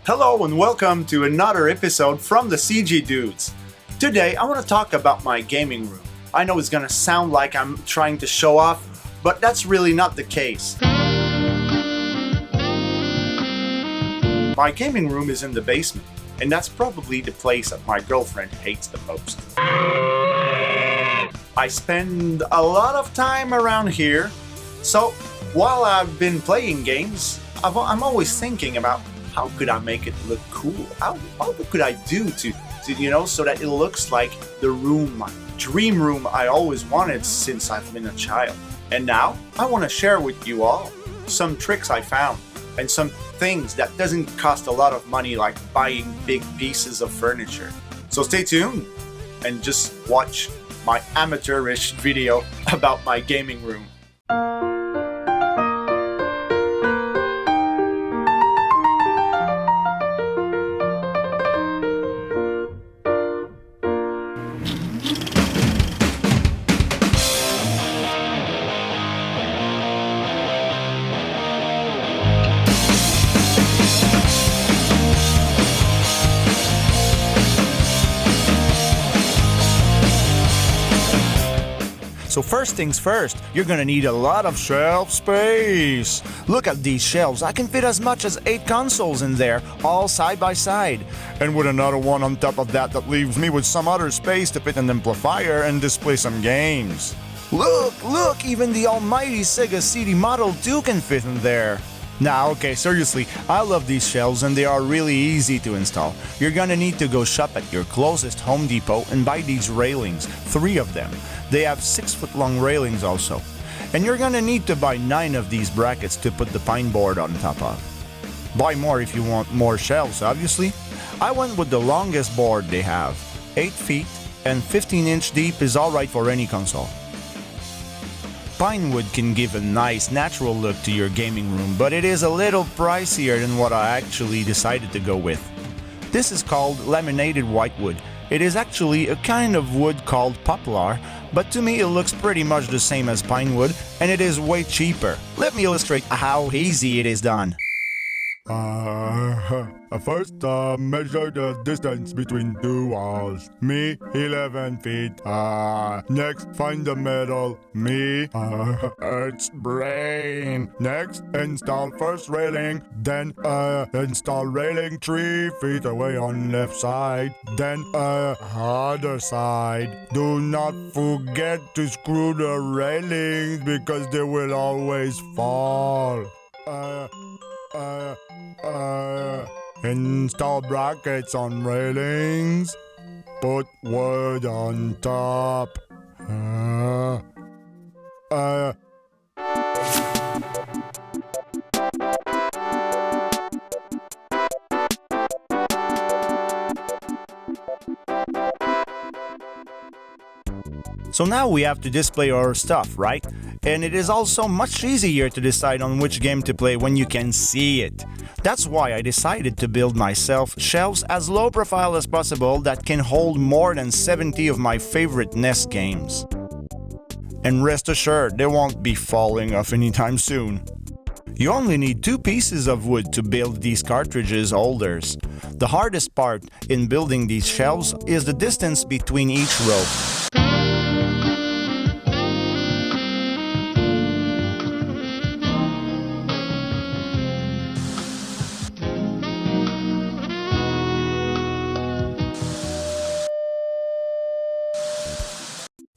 Hello and welcome to another episode from the CG Dudes. Today I want to talk about my gaming room. I know it's gonna sound like I'm trying to show off, but that's really not the case. My gaming room is in the basement, and that's probably the place that my girlfriend hates the most. I spend a lot of time around here, so while I've been playing games, I'm always thinking about how could I make it look cool? What could I do to so that it looks like the room, my dream room I always wanted since I've been a child. And now I want to share with you all some tricks I found and some things that doesn't cost a lot of money, like buying big pieces of furniture. So stay tuned and just watch my amateurish video about my gaming room. So first things first, you're gonna need a lot of shelf space. Look at these shelves, I can fit as much as 8 consoles in there, all side by side. And with another one on top of that leaves me with some other space to fit an amplifier and display some games. Look, even the almighty Sega CD Model 2 can fit in there. Now, okay, seriously, I love these shelves and they are really easy to install. You're gonna need to go shop at your closest Home Depot and buy these railings, 3 of them. They have 6-foot long railings also. And you're gonna need to buy 9 of these brackets to put the pine board on top of. Buy more if you want more shelves, obviously. I went with the longest board they have. 8 feet and 15-inch deep is alright for any console. Pine wood can give a nice natural look to your gaming room, but it is a little pricier than what I actually decided to go with. This is called laminated whitewood. It is actually a kind of wood called poplar, but to me it looks pretty much the same as pine wood, and it is way cheaper. Let me illustrate how easy it is done. First, measure the distance between 2 walls. Me, 11 feet. Next, find the middle. Me, it's brain. Next, install first railing. Then, install railing 3 feet away on left side. Then, other side. Do not forget to screw the railings because they will always fall. Install brackets on railings. Put wood on top. So now we have to display our stuff, right? And it is also much easier to decide on which game to play when you can see it. That's why I decided to build myself shelves as low profile as possible that can hold more than 70 of my favorite NES games. And rest assured, they won't be falling off anytime soon. You only need 2 pieces of wood to build these cartridges holders. The hardest part in building these shelves is the distance between each row.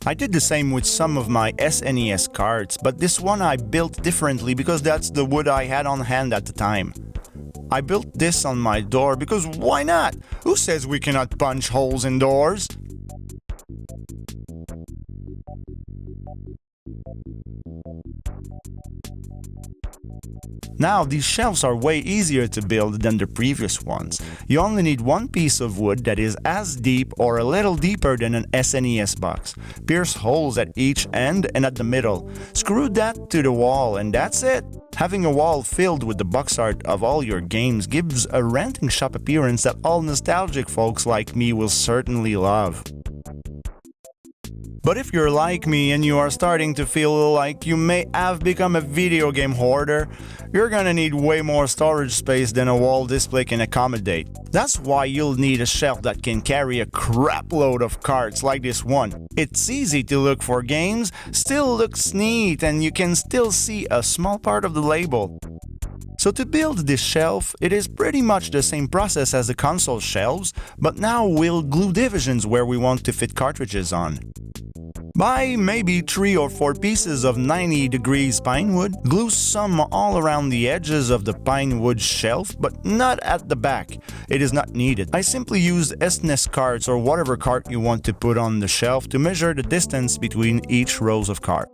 I did the same with some of my SNES cards, but this one I built differently because that's the wood I had on hand at the time. I built this on my door because why not? Who says we cannot punch holes in doors? Now, these shelves are way easier to build than the previous ones. You only need 1 piece of wood that is as deep or a little deeper than an SNES box. Pierce holes at each end and at the middle. Screw that to the wall and that's it. Having a wall filled with the box art of all your games gives a renting shop appearance that all nostalgic folks like me will certainly love. But if you're like me and you are starting to feel like you may have become a video game hoarder, you're gonna need way more storage space than a wall display can accommodate. That's why you'll need a shelf that can carry a crap load of cards like this one. It's easy to look for games, still looks neat, and you can still see a small part of the label. So to build this shelf, it is pretty much the same process as the console shelves, but now we'll glue divisions where we want to fit cartridges on. Buy maybe 3 or 4 pieces of 90 degrees pine wood, glue some all around the edges of the pine wood shelf, but not at the back. It is not needed. I simply used SNES cards or whatever card you want to put on the shelf to measure the distance between each rows of cards.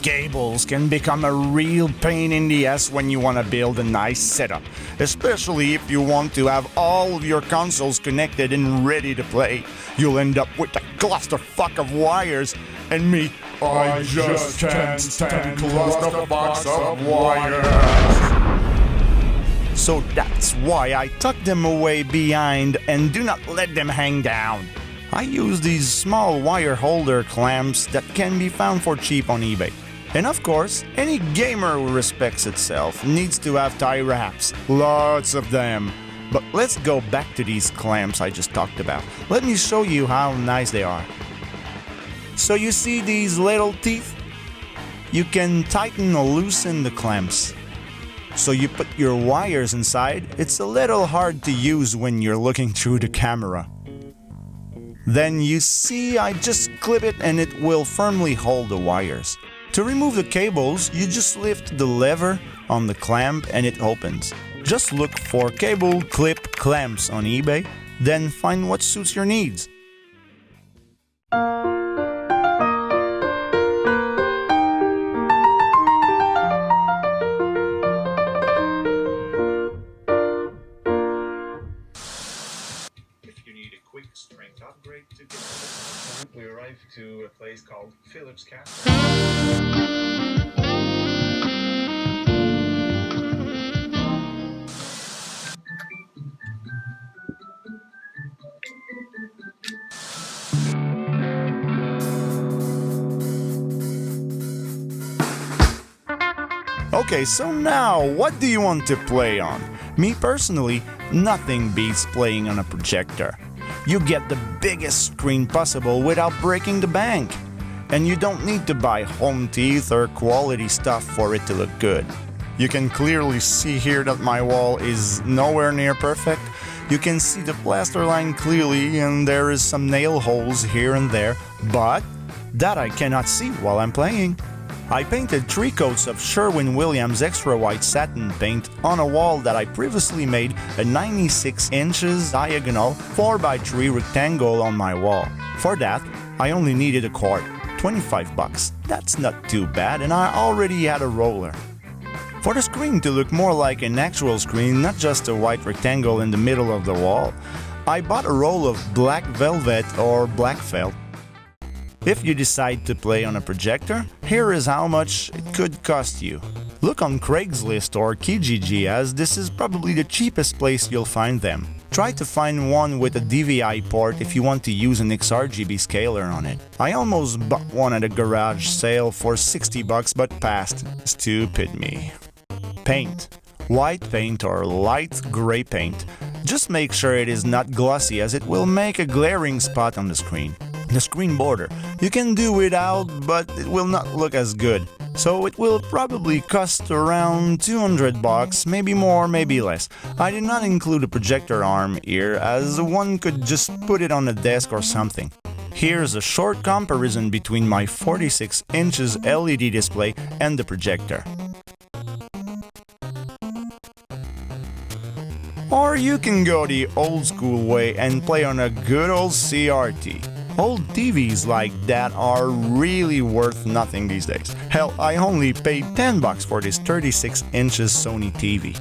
Cables can become a real pain in the ass when you want to build a nice setup, especially if you want to have all of your consoles connected and ready to play. You'll end up with a clusterfuck of wires, and me, I just can't stand clusterfucks of wires. So that's why I tuck them away behind and do not let them hang down. I use these small wire holder clamps that can be found for cheap on eBay. And of course, any gamer who respects itself needs to have tie wraps. Lots of them. But let's go back to these clamps I just talked about. Let me show you how nice they are. So you see these little teeth? You can tighten or loosen the clamps. So you put your wires inside. It's a little hard to use when you're looking through the camera. Then you see I just clip it and it will firmly hold the wires. To remove the cables, you just lift the lever on the clamp and it opens. Just look for cable clip clamps on eBay, then find what suits your needs. Strength upgrade to get to this point, we arrive to a place called Phillips Castle. Okay, so now what do you want to play on? Me personally, nothing beats playing on a projector. You get the biggest screen possible without breaking the bank. And you don't need to buy home teeth or quality stuff for it to look good. You can clearly see here that my wall is nowhere near perfect. You can see the plaster line clearly and there is some nail holes here and there, but that I cannot see while I'm playing. I painted 3 coats of Sherwin-Williams extra white satin paint on a wall that I previously made a 96 inches diagonal 4x3 rectangle on my wall. For that, I only needed a quart, $25. That's not too bad, and I already had a roller. For the screen to look more like an actual screen, not just a white rectangle in the middle of the wall, I bought a roll of black velvet or black felt. If you decide to play on a projector, here is how much it could cost you. Look on Craigslist or Kijiji, as this is probably the cheapest place you'll find them. Try to find one with a DVI port if you want to use an XRGB scaler on it. I almost bought one at a garage sale for $60 but passed. Stupid me. Paint. White paint or light gray paint. Just make sure it is not glossy, as it will make a glaring spot on the screen. The screen border. You can do without, but it will not look as good. So it will probably cost around $200, maybe more, maybe less. I did not include a projector arm here, as one could just put it on a desk or something. Here's a short comparison between my 46 inches LED display and the projector. Or you can go the old school way and play on a good old CRT. Old TVs like that are really worth nothing these days. Hell, I only paid $10 for this 36 inches Sony TV.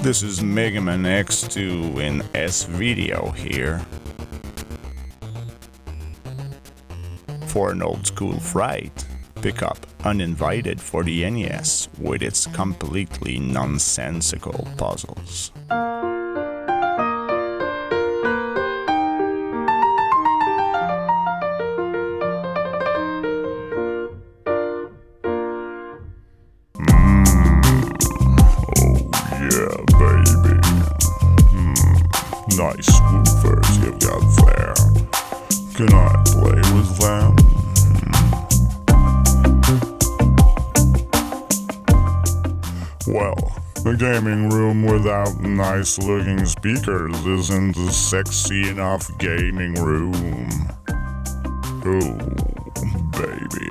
This is Mega Man X2 in S-Video here. For an old school fright, pick up Uninvited for the NES with its completely nonsensical puzzles. Nice woofers you've got there. Can I play with them? Well, a gaming room without nice looking speakers isn't a sexy enough gaming room. Oh, baby,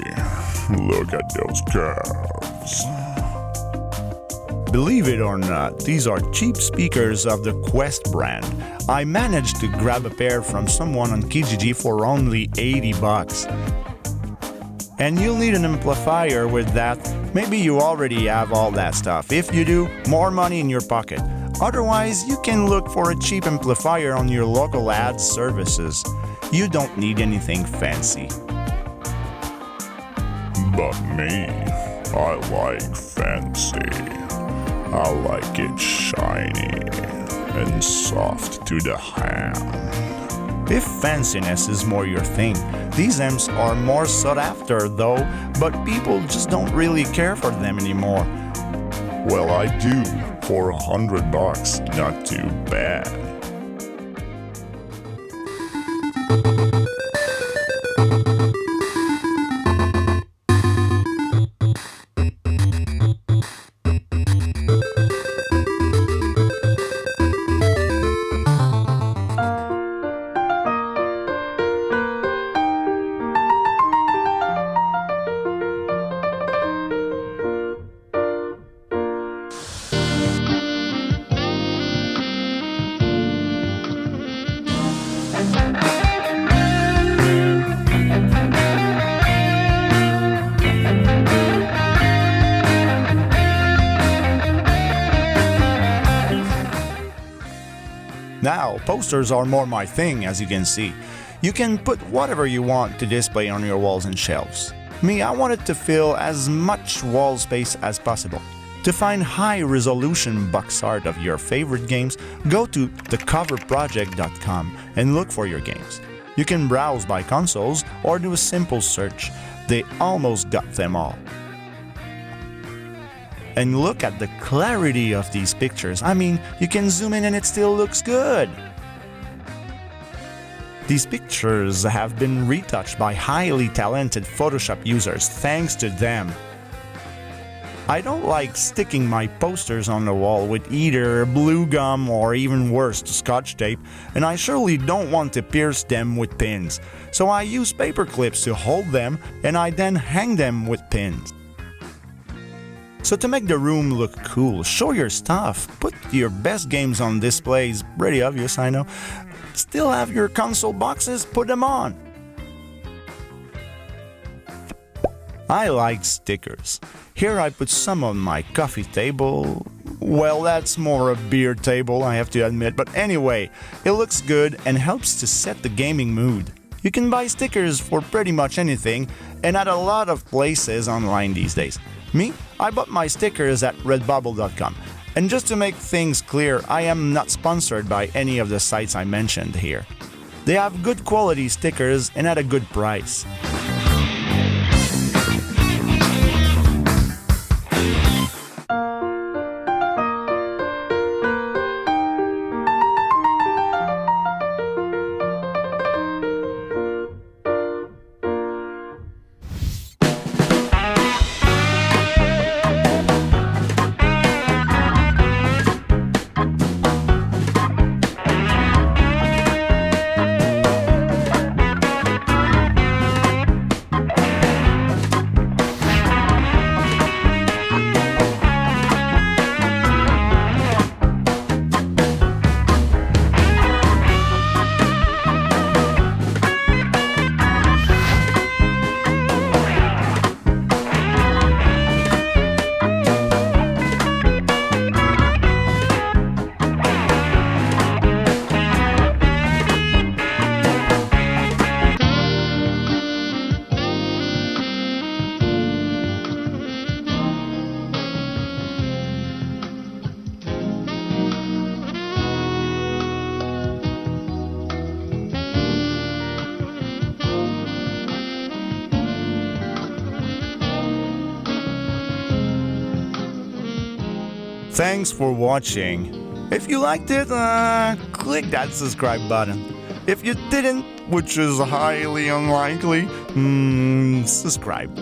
look at those curves. Believe it or not, these are cheap speakers of the Quest brand. I managed to grab a pair from someone on Kijiji for only 80 bucks. And you'll need an amplifier with that. Maybe you already have all that stuff. If you do, more money in your pocket. Otherwise, you can look for a cheap amplifier on your local ad services. You don't need anything fancy. But me, I like fancy. I like it shiny and soft to the hand. If fanciness is more your thing, these amps are more sought after though, but people just don't really care for them anymore. Well, I do. For $100, not too bad. Now, posters are more my thing, as you can see. You can put whatever you want to display on your walls and shelves. Me, I wanted to fill as much wall space as possible. To find high-resolution box art of your favorite games, go to thecoverproject.com and look for your games. You can browse by consoles or do a simple search. They almost got them all. And look at the clarity of these pictures. I mean, you can zoom in and it still looks good. These pictures have been retouched by highly talented Photoshop users, thanks to them. I don't like sticking my posters on the wall with either blue gum or even worse, Scotch tape, and I surely don't want to pierce them with pins. So I use paper clips to hold them, and I then hang them with pins. So to make the room look cool, show your stuff, put your best games on displays, pretty obvious, I know. Still have your console boxes, put them on. I like stickers. Here I put some on my coffee table. Well, that's more a beer table, I have to admit, but anyway, it looks good and helps to set the gaming mood. You can buy stickers for pretty much anything and at a lot of places online these days. Me, I bought my stickers at redbubble.com. And just to make things clear, I am not sponsored by any of the sites I mentioned here. They have good quality stickers and at a good price. Thanks for watching. If you liked it, click that subscribe button. If you didn't, which is highly unlikely, subscribe.